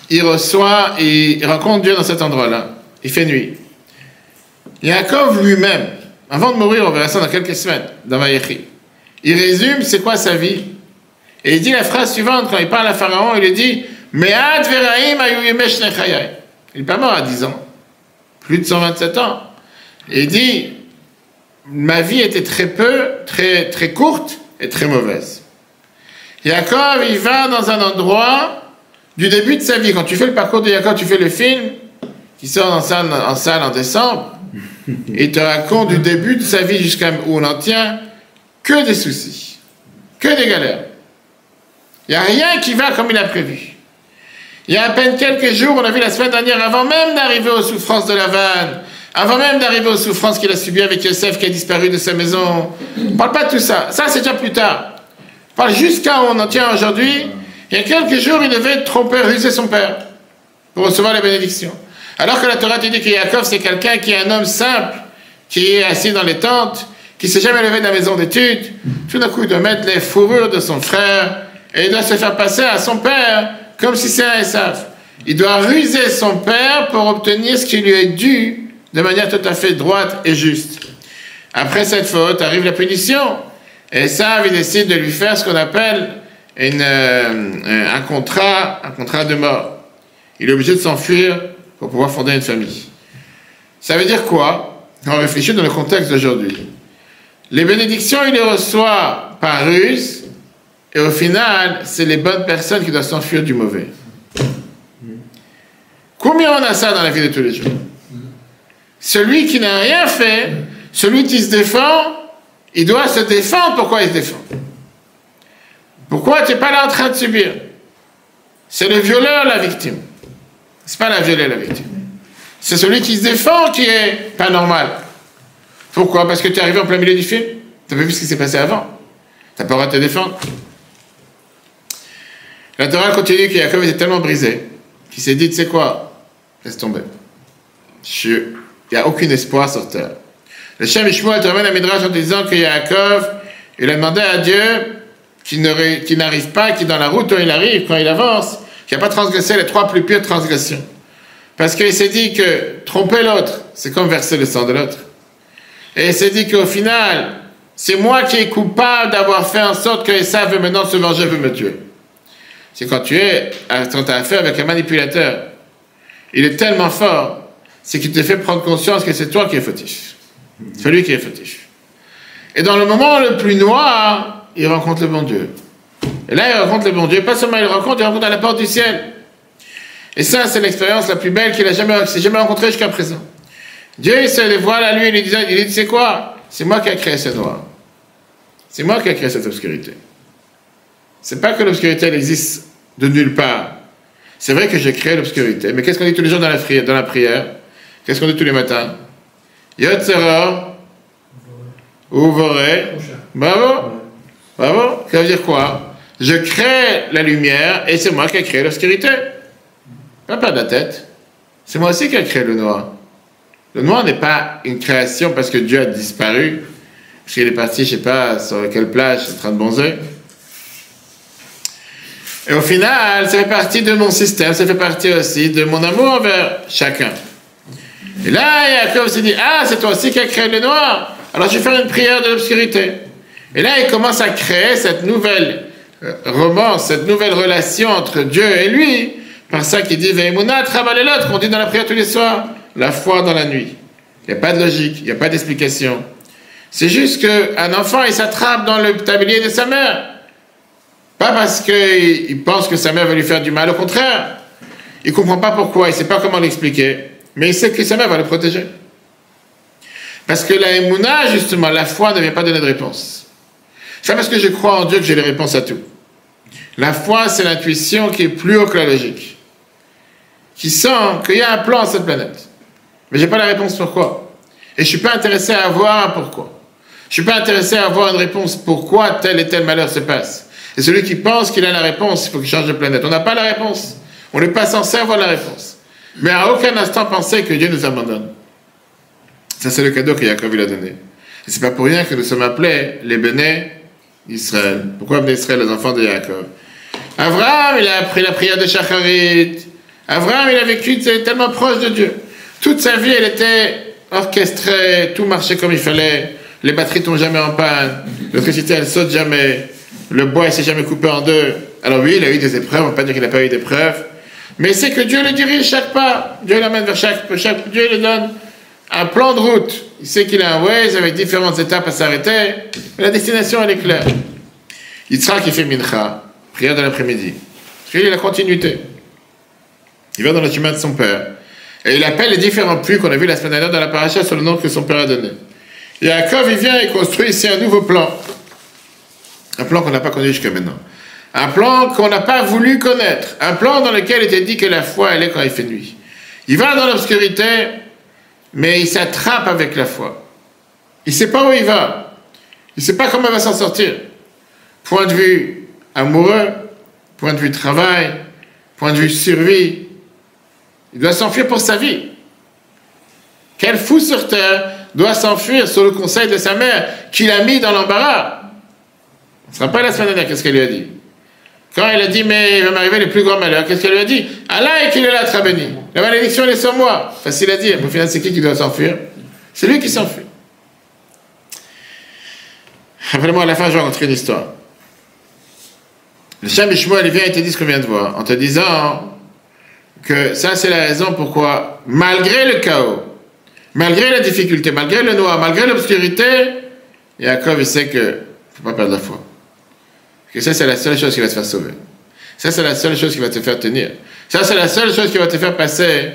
il rencontre Dieu dans cet endroit-là. Il fait nuit. Yaakov lui-même, avant de mourir, on verra ça dans quelques semaines, dans Vayechi, il résume c'est quoi sa vie. Et il dit la phrase suivante, quand il parle à Pharaon, il lui dit « Me'at veraim ayu yemesh nechayai » Il n'est pas mort à 10 ans, plus de 127 ans. Et il dit ma vie était très courte et très mauvaise. Yaakov, il va dans un endroit du début de sa vie. Quand tu fais le parcours de Yaakov, tu fais le film qui sort en salle en décembre, et il te raconte du début de sa vie jusqu'à où on en tient que des soucis, que des galères. Il n'y a rien qui va comme il a prévu. Il y a à peine quelques jours, on a vu la semaine dernière, avant même d'arriver aux souffrances de Lavan, avant même d'arriver aux souffrances qu'il a subies avec Yosef qui a disparu de sa maison. On ne parle pas de tout ça. Ça, c'est déjà plus tard. On parle jusqu'à où on en tient aujourd'hui. Il y a quelques jours, il devait tromper, ruser son père pour recevoir la bénédiction. Alors que la Torah te dit que Yaakov, c'est quelqu'un qui est un homme simple, qui est assis dans les tentes, qui ne s'est jamais levé de la maison d'études. Tout d'un coup, il doit mettre les fourrures de son frère et il doit se faire passer à son père comme si c'est un Esav. Il doit ruser son père pour obtenir ce qui lui est dû de manière tout à fait droite et juste. Après cette faute, arrive la punition. Et Esav, il décide de lui faire ce qu'on appelle un contrat de mort. Il est obligé de s'enfuir pour pouvoir fonder une famille. Ça veut dire quoi? On réfléchit dans le contexte d'aujourd'hui. Les bénédictions, il les reçoit par ruse, et au final, c'est les bonnes personnes qui doivent s'enfuir du mauvais. Combien on a ça dans la vie de tous les jours? Celui qui n'a rien fait, celui qui se défend, il doit se défendre. Pourquoi il se défend? Pourquoi tu n'es pas là en train de subir? C'est le violeur la victime. C'est pas la violée la victime. C'est celui qui se défend qui est pas normal. Pourquoi? Parce que tu es arrivé en plein milieu du film. Tu n'as pas vu ce qui s'est passé avant. Tu n'as pas le droit de te défendre. La Torah continue que Yaakov était tellement brisé qu'il s'est dit, tu sais quoi? Laisse tomber. Il n'y a aucun espoir sur terre. Le Shem Shmuel te ramène à Midrash en disant que Yaakov, il a demandé à Dieu qu'il n'arrive pas, qu'il dans la route où il arrive, quand il avance, qu'il n'a pas transgressé les 3 plus pires transgressions. Parce qu'il s'est dit que tromper l'autre, c'est comme verser le sang de l'autre. Et il s'est dit qu'au final, c'est moi qui est coupable d'avoir fait en sorte que Esav veut maintenant se venger, veut me tuer. C'est quand tu as affaire avec un manipulateur, il est tellement fort, c'est qu'il te fait prendre conscience que c'est toi qui es fautif. C'est lui qui est fautif. Et dans le moment le plus noir, il rencontre le bon Dieu. Et là, il rencontre le bon Dieu. Pas seulement il rencontre à la porte du ciel. Et ça, c'est l'expérience la plus belle qu'il s'est jamais rencontrée jusqu'à présent. Dieu, il se dévoile à lui, il dit, c'est quoi? C'est moi qui ai créé ce noir. C'est moi qui ai créé cette obscurité. C'est pas que l'obscurité, elle existe de nulle part. C'est vrai que j'ai créé l'obscurité. Mais qu'est-ce qu'on dit tous les jours dans la prière? Qu'est-ce qu'on dit tous les matins? Yotzeror, Ouvoré. Bravo. Bravo. Ça veut dire quoi? Je crée la lumière et c'est moi qui ai créé l'obscurité. Pas perdre la tête. C'est moi aussi qui ai créé le noir. Le noir n'est pas une création parce que Dieu a disparu, parce qu'il est parti, je ne sais pas, sur quelle plage, en train de bronzer. Et au final, ça fait partie de mon système, ça fait partie aussi de mon amour envers chacun. Et là, Yaakov s'est dit, ah, c'est toi aussi qui as créé le noir, alors je vais faire une prière de l'obscurité. Et là, il commence à créer cette nouvelle romance, cette nouvelle relation entre Dieu et lui, par ça qu'il dit, Ve'emunah travaille l'autre, qu'on dit dans la prière tous les soirs, la foi dans la nuit. Il n'y a pas de logique, il n'y a pas d'explication. C'est juste qu'un enfant, il s'attrape dans le tablier de sa mère. Pas parce qu'il pense que sa mère va lui faire du mal, au contraire. Il ne comprend pas pourquoi, il ne sait pas comment l'expliquer, mais il sait que sa mère va le protéger. Parce que la émouna, justement, la foi ne vient pas donner de réponse. C'est pas parce que je crois en Dieu que j'ai les réponses à tout. La foi, c'est l'intuition qui est plus haut que la logique, qui sent qu'il y a un plan à cette planète. Mais je n'ai pas la réponse pourquoi. Et je ne suis pas intéressé à avoir un pourquoi. Je ne suis pas intéressé à avoir une réponse pourquoi tel et tel malheur se passe. Et celui qui pense qu'il a la réponse, il faut qu'il change de planète. On n'a pas la réponse. On n'est pas censé avoir la réponse. Mais à aucun instant penser que Dieu nous abandonne. Ça, c'est le cadeau que Yaakov lui a donné. Et c'est pas pour rien que nous sommes appelés les béné Israël. Pourquoi béné Israël, les enfants de Yaakov? Abraham, il a appris la prière de Shacharit. Abraham, il a vécu tellement proche de Dieu. Toute sa vie, elle était orchestrée, tout marchait comme il fallait. Les batteries tombent jamais en panne. L'électricité, elle saute jamais. Le bois, il s'est jamais coupé en deux. Alors oui, il a eu des épreuves, on ne va pas dire qu'il n'a pas eu d'épreuves. Mais c'est que Dieu le dirige chaque pas. Dieu l'amène vers chaque Dieu le donne un plan de route. Il sait qu'il a un Waze avec différentes étapes à s'arrêter, mais la destination, elle est claire. Yitzhak, il fait mincha, prière de l'après-midi. Parce qu'il a la continuité. Il va dans le chemin de son père. Et il appelle les différents puits qu'on a vu la semaine dernière dans la paracha sur le nom que son père a donné. Et Yaakov, il vient et construit ici un nouveau plan. Un plan qu'on n'a pas connu jusqu'à maintenant. Un plan qu'on n'a pas voulu connaître. Un plan dans lequel il était dit que la foi, elle est quand il fait nuit. Il va dans l'obscurité, mais il s'attrape avec la foi. Il ne sait pas où il va. Il ne sait pas comment il va s'en sortir. Point de vue amoureux, point de vue travail, point de vue survie. Il doit s'enfuir pour sa vie. Quel fou sur terre doit s'enfuir sur le conseil de sa mère qui l'a mis dans l'embarras? On se rappelle la semaine dernière, qu'est-ce qu'elle lui a dit? Quand elle a dit, mais il va m'arriver les plus grands malheurs, qu'est-ce qu'elle lui a dit? Allah et qu'il est là, très béni. La malédiction, elle est sur moi. Facile à dire. Au final, c'est qui doit s'enfuir? C'est lui qui s'enfuit. Rappelle-moi, à la fin, je vais rencontrer une histoire. Le Shem Ishmael, il vient et te dit ce qu'on vient de voir, en te disant que ça, c'est la raison pourquoi, malgré le chaos, malgré la difficulté, malgré le noir, malgré l'obscurité, Yaakov, il sait qu'il ne faut pas perdre la foi. Que ça, c'est la seule chose qui va te faire sauver. Ça, c'est la seule chose qui va te faire tenir. Ça, c'est la seule chose qui va te faire passer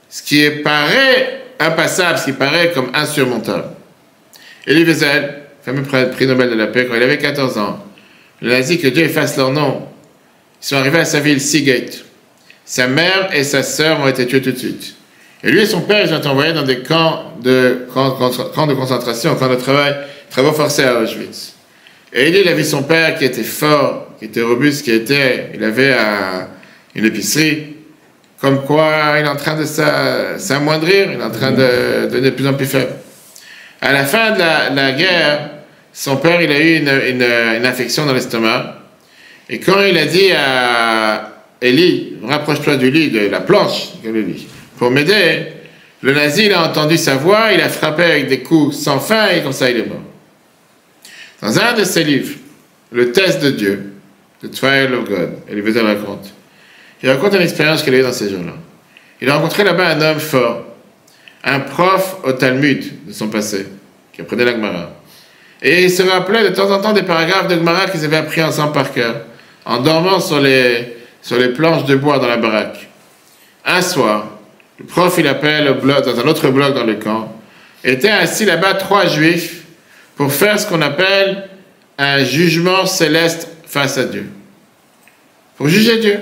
ce qui paraît impassable, ce qui paraît comme insurmontable. Elie Wiesel, fameux prix Nobel de la paix, quand il avait 14 ans, il a dit que Dieu efface leur nom. Ils sont arrivés à sa ville, Seagate. Sa mère et sa sœur ont été tuées tout de suite. Et lui et son père, ils ont été envoyés dans des camps de concentration, camps de travaux forcés à Auschwitz. Et il a vu son père qui était fort, qui était robuste, il avait une épicerie, comme quoi il est en train de s'amoindrir, il est en train de devenir de plus en plus faible. À la fin de la guerre, son père, il a eu une infection dans l'estomac. Et quand il a dit à Élie, rapproche-toi du lit, de la planche, le lit, pour m'aider, le nazi, il a entendu sa voix, il a frappé avec des coups sans fin, et comme ça, il est mort. Dans un de ses livres, Le test de Dieu, The Trial of God, Elie Wiesel raconte. Il raconte une expérience qu'il a eue dans ces jours-là. Il a rencontré là-bas un homme fort, un prof au Talmud de son passé, qui apprenait la Gemara. Et il se rappelait de temps en temps des paragraphes de Gemara qu'ils avaient appris ensemble par cœur, en dormant sur les planches de bois dans la baraque. Un soir, le prof, il appelle dans un autre bloc dans le camp, étaient assis là-bas 3 juifs pour faire ce qu'on appelle un jugement céleste face à Dieu. Pour juger Dieu.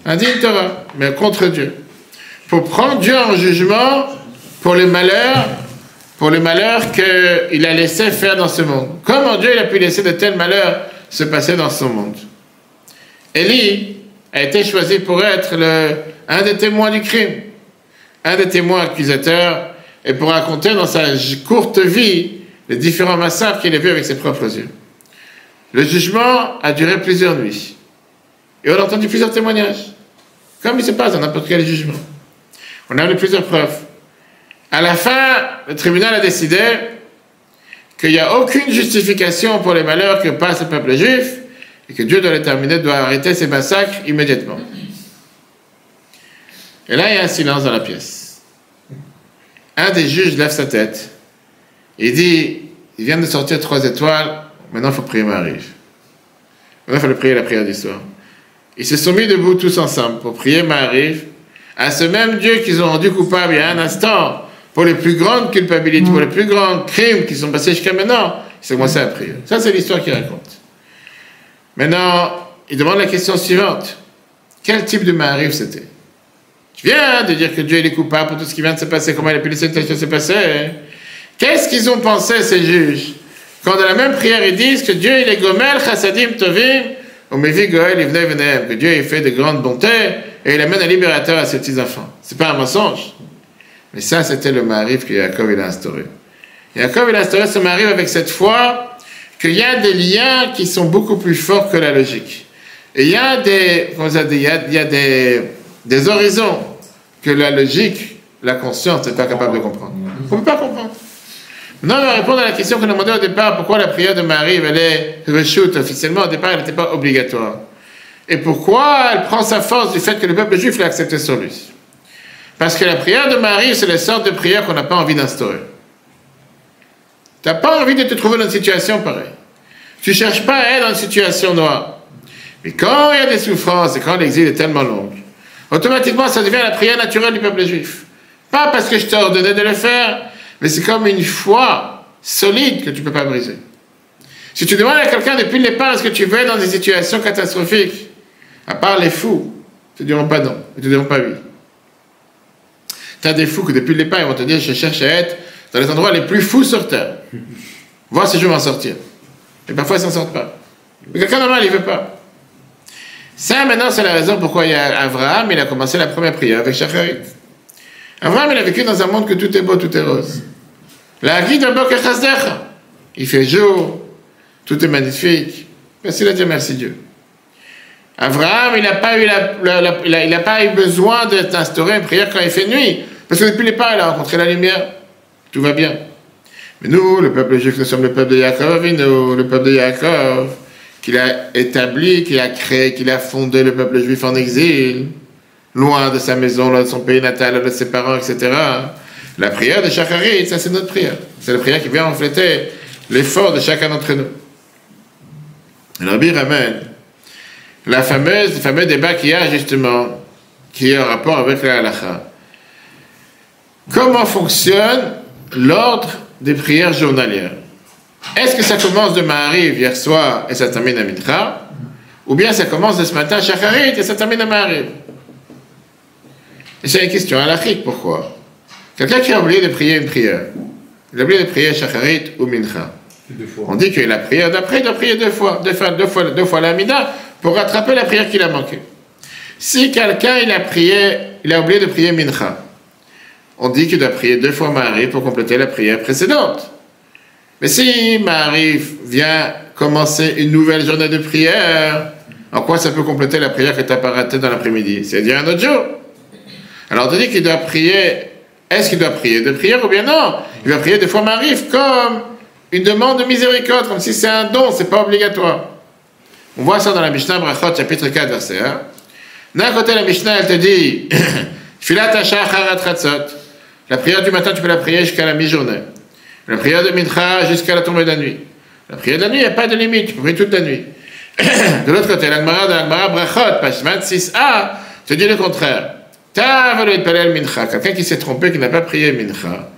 Un digne Torah, mais contre Dieu. Pour prendre Dieu en jugement pour les malheurs qu'il a laissé faire dans ce monde. Comment Dieu il a pu laisser de tels malheurs se passer dans son monde? Élie a été choisi pour être un des témoins du crime, un des témoins accusateurs, et pour raconter dans sa courte vie les différents massacres qu'il a vus avec ses propres yeux. Le jugement a duré plusieurs nuits. Et on a entendu plusieurs témoignages, comme il se passe dans n'importe quel jugement. On a eu plusieurs preuves. À la fin, le tribunal a décidé qu'il n'y a aucune justification pour les malheurs que passe le peuple juif et que Dieu doit les terminer, doit arrêter ces massacres immédiatement. Et là, il y a un silence dans la pièce. Un des juges lève sa tête. Il dit, il vient de sortir 3 étoiles, maintenant il faut prier Maariv. Maintenant il faut prier la prière du soir. Ils se sont mis debout tous ensemble pour prier Maariv à ce même Dieu qu'ils ont rendu coupable il y a un instant pour les plus grandes culpabilités, pour les plus grands crimes qui sont passés jusqu'à maintenant. Ils ont commencé à prier. Ça, c'est l'histoire qu'il raconte. Maintenant, il demande la question suivante. Quel type de Maariv c'était? Tu viens de dire que Dieu est coupable pour tout ce qui vient de se passer, comment il a pu laisser cette chose se passer. Qu'est-ce qu'ils ont pensé, ces juges, quand dans la même prière ils disent que Dieu il est gomel, chassadim, tovim, ou mevi goel, ivnei venem, que Dieu il fait de grandes bontés et il amène un libérateur à ses petits-enfants. C'est pas un mensonge. Mais ça, c'était le Maariv que Yaakov il a instauré. Yaakov il a instauré ce Maariv avec cette foi qu'il y a des liens qui sont beaucoup plus forts que la logique. Et il y a des horizons que la logique, la conscience n'est pas capable de comprendre. On ne peut pas comprendre. Maintenant, on va répondre à la question qu'on a demandé au départ, pourquoi la prière de Maariv, elle est reshut officiellement, au départ, elle n'était pas obligatoire. Et pourquoi elle prend sa force du fait que le peuple juif l'a accepté sur lui. Parce que la prière de Marie, c'est la sorte de prière qu'on n'a pas envie d'instaurer. Tu n'as pas envie de te trouver dans une situation pareille. Tu ne cherches pas à être dans une situation noire. Mais quand il y a des souffrances et quand l'exil est tellement long, automatiquement, ça devient la prière naturelle du peuple juif. Pas parce que je t'ai ordonné de le faire, mais c'est comme une foi solide que tu ne peux pas briser. Si tu demandes à quelqu'un depuis le départ, est-ce que tu veux être dans des situations catastrophiques, à part les fous, ils ne te diront pas non, ils ne te diront pas oui. Tu as des fous que depuis le départ, ils vont te dire, je cherche à être dans les endroits les plus fous sur terre. Voir si je vais m'en sortir. Et parfois, ils ne s'en sortent pas. Mais quelqu'un normal, il ne veut pas. Ça, maintenant, c'est la raison pourquoi il y a Abraham, il a commencé la première prière avec Shacharit. Abraham, il a vécu dans un monde que tout est beau, tout est rose. La vie d'un bok echazdecha. Il fait jour, tout est magnifique. Facile à dire merci Dieu. Abraham, il n'a pas eu besoin d'instaurer une prière quand il fait nuit. Parce que depuis le départ, il a rencontré la lumière. Tout va bien. Mais nous, le peuple juif, nous sommes le peuple de Yaakov, le peuple de Yaakov, qu'il a établi, qu'il a créé, qu'il a fondé le peuple juif en exil, loin de sa maison, loin de son pays natal, loin de ses parents, etc. La prière de Shacharit, ça c'est notre prière. C'est la prière qui vient refléter l'effort de chacun d'entre nous. Le Rabbi ramène le fameux débat qu'il y a justement, qui est en rapport avec la halakha. Comment fonctionne l'ordre des prières journalières? Est-ce que ça commence de Ma'ariv hier soir et ça termine à Mincha? Ou bien ça commence de ce matin Shacharit et ça termine à Ma'ariv? Et c'est une question halachique, pourquoi? Quelqu'un qui a oublié de prier une prière, il a oublié de prier Shacharit ou Mincha. On dit que la prière d'après, il doit prier deux fois la Mida pour rattraper la prière qu'il a manquée. Si quelqu'un il a oublié de prier Mincha, on dit qu'il doit prier 2 fois Ma'ariv pour compléter la prière précédente. Mais si Ma'ariv vient commencer une nouvelle journée de prière, en quoi ça peut compléter la prière que tu n'as pas ratée dans l'après-midi? C'est-à-dire un autre jour. Alors on te dit qu'il doit prier, est-ce qu'il doit prier 2 prières ou bien non? Il va prier 2 fois Ma'ariv comme une demande de miséricorde, comme si c'est un don, c'est pas obligatoire. On voit ça dans la Mishnah Brachot, chapitre 4, verset 1. D'un côté, la Mishnah, elle te dit Filat hashachar atratzot. La prière du matin, tu peux la prier jusqu'à la mi-journée. La prière de Mincha jusqu'à la tombée de la nuit. La prière de la nuit, il n'y a pas de limite, tu peux prier toute la nuit. De l'autre côté, l'Agmara Brachot, page 26a, te dit le contraire. Ta'avalo itpalel Mincha. Quelqu'un qui s'est trompé, qui n'a pas prié Mincha,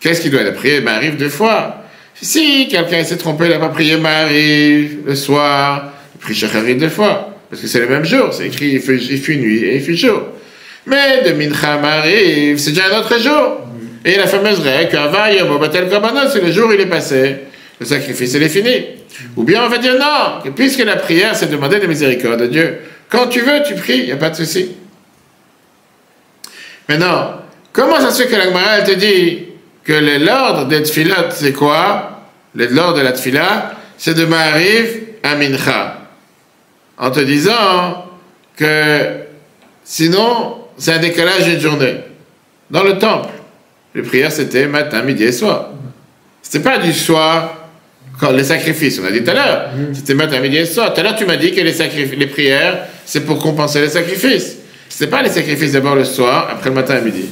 qu'est-ce qu'il doit? Il a prié Ma'ariv 2 fois. Si quelqu'un s'est trompé, il n'a pas prié Ma'ariv le soir, il prie Shacharit 2 fois. Parce que c'est le même jour, c'est écrit il fait nuit et il fait jour. Mais de Mincha Ma'ariv, c'est déjà un autre jour. Et la fameuse règle qu'Avayom Batel Korbanot, c'est le jour où il est passé, le sacrifice il est fini. Ou bien on va dire non, que puisque la prière c'est demander de miséricorde de Dieu, quand tu veux tu pries, il n'y a pas de souci. Maintenant, comment ça se fait que la Gemara elle te dit que l'ordre des tfilot c'est quoi? L'ordre de la tfila, c'est de Ma'ariv à Mincha. En te disant que sinon c'est un décalage d'une journée. Dans le temple, les prières c'était matin, midi et soir. C'était pas du soir, quand les sacrifices, on a dit tout à l'heure, c'était matin, midi et soir. Tout à l'heure tu m'as dit que les prières c'est pour compenser les sacrifices. C'était pas les sacrifices d'abord le soir, après le matin et midi.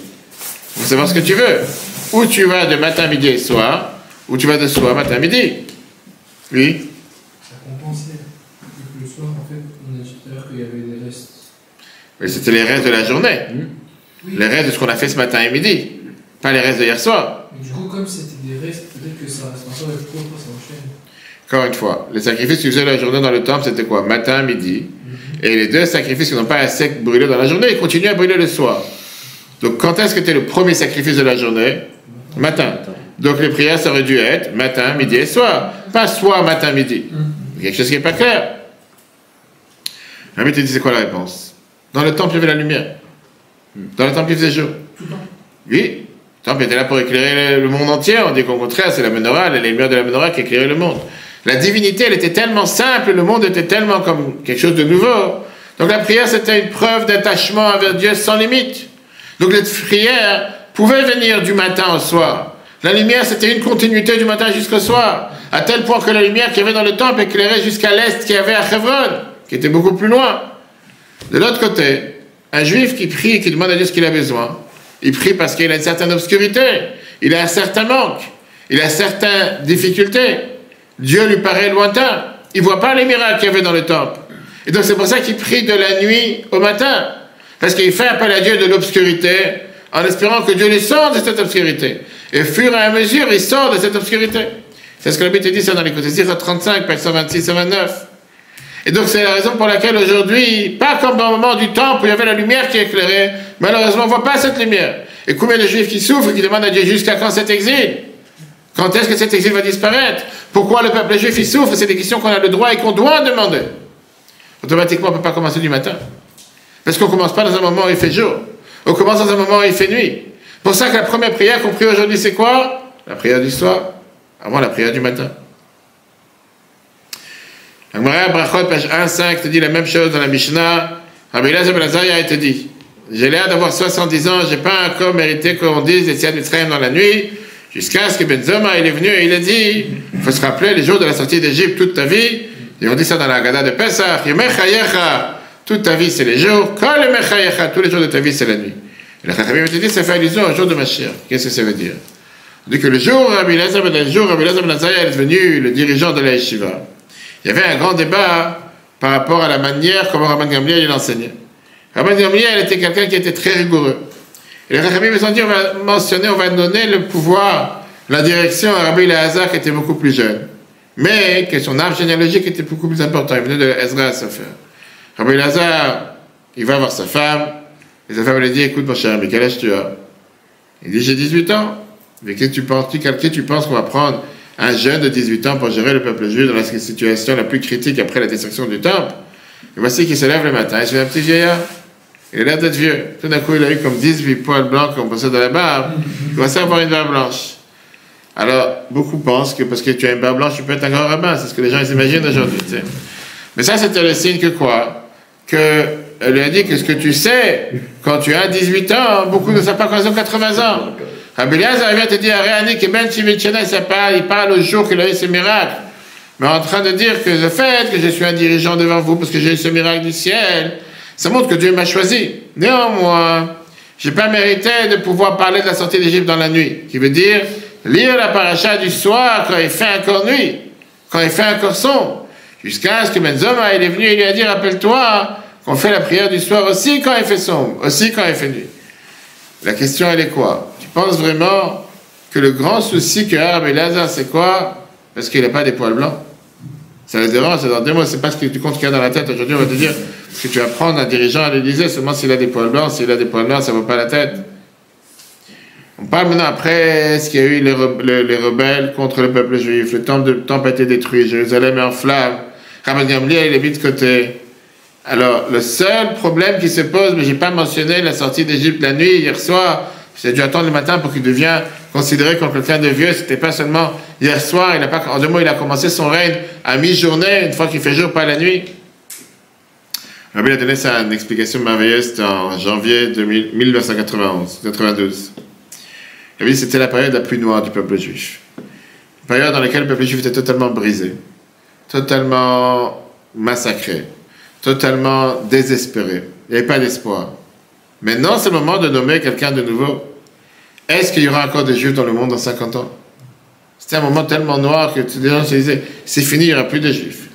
Il faut savoir ce que tu veux. Ou tu vas de matin, midi et soir, ou tu vas de soir, matin, midi. Oui. Ça compensait. Le soir, en fait, on a dit tout à l'heure qu'il y avait des restes. Mais c'était les restes de la journée. Oui. Les restes de ce qu'on a fait ce matin et midi. Pas les restes de hier soir. Mais du coup, comme c'était des restes, peut-être que ça reste encore avec toi, ça enchaîne. Encore une fois, les sacrifices que tu faisais la journée dans le temple, c'était quoi? Matin, midi. Et les 2 sacrifices qui n'ont pas assez brûlé dans la journée, ils continuent à brûler le soir. Donc quand est-ce que tu es le premier sacrifice de la journée? Matin. Donc les prières, ça aurait dû être matin, midi et soir. Pas soir, matin, midi. Il y a quelque chose qui n'est pas clair. Rami te dit, c'est quoi la réponse? Dans le temple, il y avait la lumière. Dans le temple, il faisait jour. Oui. Le temple était là pour éclairer le monde entier. On dit qu'au contraire, c'est la menorah, les lumières de la menorah qui éclairaient le monde. La divinité, elle était tellement simple, le monde était tellement comme quelque chose de nouveau. Donc la prière, c'était une preuve d'attachement envers Dieu sans limite. Donc les prières pouvaient venir du matin au soir. La lumière, c'était une continuité du matin jusqu'au soir. À tel point que la lumière qu'il y avait dans le temple éclairait jusqu'à l'est qu'il y avait à Hebron, qui était beaucoup plus loin. De l'autre côté, un juif qui prie et qui demande à Dieu ce qu'il a besoin, Il prie parce qu'il a une certaine obscurité, il a un certain manque, il a certaines difficultés. Dieu lui paraît lointain. Il ne voit pas les miracles qu'il y avait dans le temple. Et donc c'est pour ça qu'il prie de la nuit au matin. Parce qu'il fait appel à Dieu de l'obscurité, en espérant que Dieu lui sorte de cette obscurité. Et au fur et à mesure, il sort de cette obscurité. C'est ce que la Bible dit ça dans l'Écoute 35, versets 26 et 29. Et donc c'est la raison pour laquelle aujourd'hui, pas comme dans le moment du temple où il y avait la lumière qui éclairait, malheureusement on ne voit pas cette lumière. Et combien de Juifs qui souffrent, qui demandent à Dieu jusqu'à quand cet exil? Quand est-ce que cet exil va disparaître? Pourquoi le peuple juif il souffre? C'est des questions qu'on a le droit et qu'on doit demander. Automatiquement on ne peut pas commencer du matin. Parce qu'on ne commence pas dans un moment où il fait jour. On commence dans un moment où il fait nuit. Pour ça que la première prière qu'on prie aujourd'hui c'est quoi? La prière du soir, avant la prière du matin. La Gemara Brachot, page 1-5, te dit la même chose dans la Mishnah. Rabbi Elazar ben Azariah, il te dit, j'ai l'air d'avoir 70 ans, je n'ai pas encore mérité qu'on dise les Yetziat Mitzrayim dans la nuit, jusqu'à ce que Ben Zoma, il est venu et il a dit, il faut se rappeler les jours de la sortie d'Égypte toute ta vie, et on dit ça dans la Haggadah de Pesach, Yemechayecha, toute ta vie c'est les jours, Kol Yemechayecha, tous les jours de ta vie c'est la nuit. Et le Chachamim te dit, ça fait allusion au jour de Mashiach. Qu'est-ce que ça veut dire? On dit que le jour où Rabbi Elazar ben Azariah est devenu le dirigeant de la Yeshiva, il y avait un grand débat par rapport à la manière comment Rabban Gamliel il enseignait. Rabban Gamliel était quelqu'un qui était très rigoureux. Et les Chachamim ils ont dit, on va donner le pouvoir, la direction à Rabbi Elazar qui était beaucoup plus jeune. Mais que son arbre généalogique était beaucoup plus important. Il venait de Ezra à Sofer. Rabbi Elazar, il va voir sa femme, et sa femme lui dit, écoute mon cher, mais quel âge tu as? Il dit, j'ai 18 ans. Mais qu'est-ce que tu penses qu'on va prendre un jeune de 18 ans pour gérer le peuple juif dans la situation la plus critique après la destruction du temple? Et voici qu'il se lève le matin, il se fait un petit vieillard. Il a l'air d'être vieux. Tout d'un coup, il a eu comme 18 poils blancs qu'on passait dans la barbe. Il commençait à avoir une barbe blanche. Alors, beaucoup pensent que parce que tu as une barbe blanche, tu peux être un grand rabbin. C'est ce que les gens imaginent aujourd'hui. Tu sais. Mais ça, c'était le signe que quoi? Elle lui a dit que ce que tu sais, quand tu as 18 ans, beaucoup ne savent pas quand ils ont 80 ans. Rabbi Elazar vient te dire, Réanik et Ben Chivichena, il parle au jour qu'il a eu ce miracle. Mais en train de dire que le fait que je suis un dirigeant devant vous parce que j'ai eu ce miracle du ciel, ça montre que Dieu m'a choisi. Néanmoins, je n'ai pas mérité de pouvoir parler de la sortie d'Égypte dans la nuit, qui veut dire lire la paracha du soir quand il fait encore nuit, quand il fait encore sombre, jusqu'à ce que Ben Zoma il est venu et lui a dit, rappelle-toi qu'on fait la prière du soir aussi quand il fait sombre, aussi quand il fait nuit. La question elle est quoi? Tu penses vraiment que le grand souci que a Rabbi Elazar c'est quoi? Parce qu'il n'a pas des poils blancs. Ça les dérange, c'est dans 2 mois, c'est pas ce que tu comptes qu'il y a dans la tête. Aujourd'hui, on va te dire que tu vas prendre un dirigeant à l'Élysée seulement s'il a des poils blancs. S'il a des poils blancs, ça ne vaut pas la tête. On parle maintenant après ce qu'il y a eu les rebelles contre le peuple juif. Le temple a été détruit, Jérusalem est en flammes. Rabban Gamliel, il est mis de côté. Alors, le seul problème qui se pose, mais je n'ai pas mentionné la sortie d'Égypte la nuit, hier soir, j'ai dû attendre le matin pour qu'il devienne considéré comme quelqu'un de vieux. C'était pas seulement hier soir, en 2 mois, il a commencé son règne à mi-journée, une fois qu'il fait jour, pas la nuit. Rabbi a donné ça une explication merveilleuse en janvier 1992. Il a dit que c'était la période la plus noire du peuple juif. Une période dans laquelle le peuple juif était totalement brisé, totalement massacré, totalement désespéré. Il n'y avait pas d'espoir. Maintenant, c'est le moment de nommer quelqu'un de nouveau. Est-ce qu'il y aura encore des Juifs dans le monde dans 50 ans? C'était un moment tellement noir que les gens se disaient, c'est fini, il n'y aura plus de Juifs.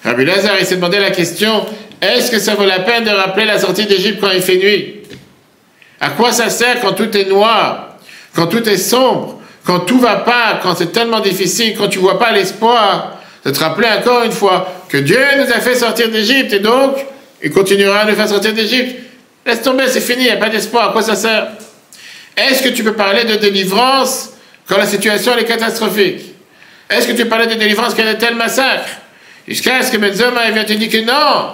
Rabbi Elazar, il s'est demandé la question, est-ce que ça vaut la peine de rappeler la sortie d'Égypte quand il fait nuit? À quoi ça sert quand tout est noir, quand tout est sombre, quand tout va pas, quand c'est tellement difficile, quand tu vois pas l'espoir, de te rappeler encore une fois que Dieu nous a fait sortir d'Égypte et donc, il continuera à nous faire sortir d'Égypte. Laisse tomber, c'est fini, il n'y a pas d'espoir, à quoi ça sert? Est-ce que tu peux parler de délivrance quand la situation est catastrophique? Est-ce que tu peux parler de délivrance quand il y a de tels massacres? Jusqu'à ce que Ben Zoma vient te dire que non,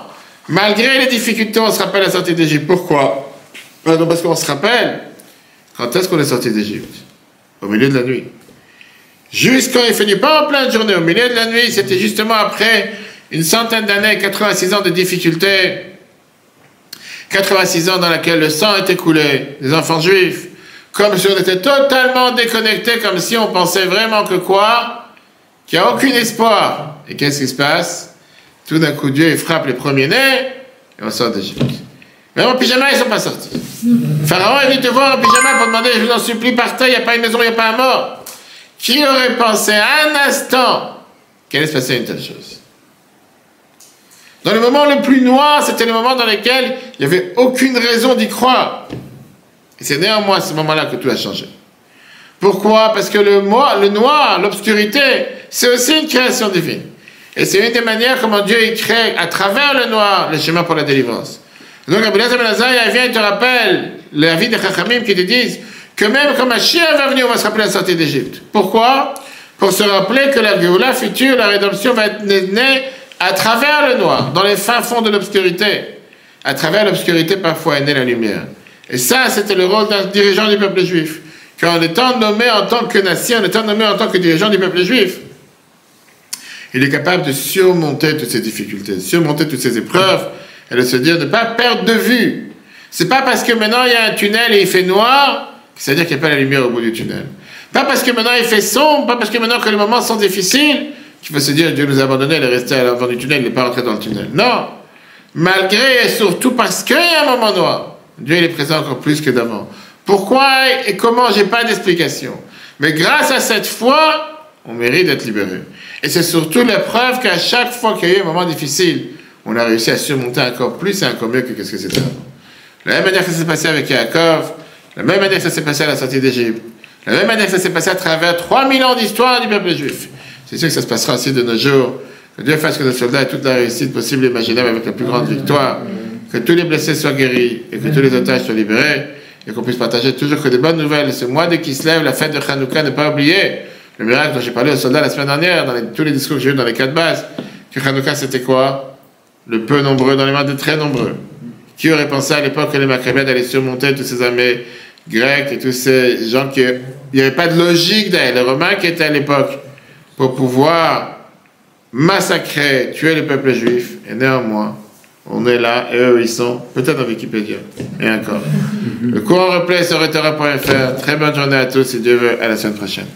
malgré les difficultés, on se rappelle la sortie d'Égypte. Pourquoi? Non, parce qu'on se rappelle, quand est-ce qu'on est sorti d'Égypte? Au milieu de la nuit. Juste quand il fait nuit, pas en pleine journée, au milieu de la nuit, c'était justement après une centaine d'années, 86 ans de difficultés, 86 ans dans laquelle le sang était coulé, des enfants juifs, comme si on était totalement déconnectés, comme si on pensait vraiment que quoi? Qu'il n'y a aucun espoir. Et qu'est-ce qui se passe? Tout d'un coup, Dieu il frappe les premiers-nés et on sort d'Égypte. Même en pyjama, ils ne sont pas sortis. Pharaon est venu te voir en pyjama pour demander, je vous en supplie, partez, il n'y a pas une maison, il n'y a pas un mort. Qui aurait pensé un instant qu'elle allait se passer une telle chose? Dans le moment le plus noir, c'était le moment dans lequel il n'y avait aucune raison d'y croire. Et c'est néanmoins à ce moment-là que tout a changé. Pourquoi? Parce que le noir, l'obscurité, c'est aussi une création divine. Et c'est une des manières comment Dieu y crée, à travers le noir, le chemin pour la délivrance. Donc, Rabbi Eliezer ben Azariah vient et te rappelle la vie des Chachamim qui te disent que même quand Mashiach va venir, on va se rappeler la sortie d'Égypte. Pourquoi? Pour se rappeler que la Géoula future, la rédemption va être née à travers le noir, dans les fins fonds de l'obscurité. À travers l'obscurité, parfois est née la lumière. Et ça, c'était le rôle d'un dirigeant du peuple juif. Qu'en étant nommé en tant que nation, en étant nommé en tant que dirigeant du peuple juif, il est capable de surmonter toutes ces difficultés, de surmonter toutes ces épreuves, et de se dire, de ne pas perdre de vue. C'est pas parce que maintenant il y a un tunnel et il fait noir, c'est-à-dire qu'il n'y a pas la lumière au bout du tunnel. Pas parce que maintenant il fait sombre, pas parce que maintenant que les moments sont difficiles, qu'il faut se dire, Dieu nous a abandonnés, il est resté à l'avant du tunnel, il n'est pas rentré dans le tunnel. Non! Malgré et surtout parce qu'il y a un moment noir, Dieu il est présent encore plus que d'avant. Pourquoi et comment, j'ai pas d'explication. Mais grâce à cette foi, on mérite d'être libéré. Et c'est surtout la preuve qu'à chaque fois qu'il y a eu un moment difficile, on a réussi à surmonter encore plus et encore mieux que ce que c'était avant. La même manière que ça s'est passé avec Yaakov, la même manière que ça s'est passé à la sortie d'Égypte, la même manière que ça s'est passé à travers 3000 ans d'histoire du peuple juif. C'est sûr que ça se passera aussi de nos jours. Que Dieu fasse que nos soldats aient toute la réussite possible et imaginable avec la plus grande victoire. Que tous les blessés soient guéris et que tous les otages soient libérés. Et qu'on puisse partager toujours que des bonnes nouvelles. Ce mois de Kislev, la fête de Hanouka, ne pas oublier le miracle dont j'ai parlé aux soldats la semaine dernière, dans tous les discours que j'ai eu dans les 4 bases. Que Hanouka, c'était quoi? Le peu nombreux dans les mains des très nombreux. Qui aurait pensé à l'époque que les Maccabiades allaient surmonter toutes ces armées grecques et tous ces gens qui... Il n'y avait pas de logique derrière. Les Romains qui étaient à l'époque pour pouvoir massacrer, tuer le peuple juif. Et néanmoins, on est là, et eux, ils sont peut-être dans Wikipédia. Et encore. Le cours en replay sur Torah.fr. Très bonne journée à tous, si Dieu veut, à la semaine prochaine.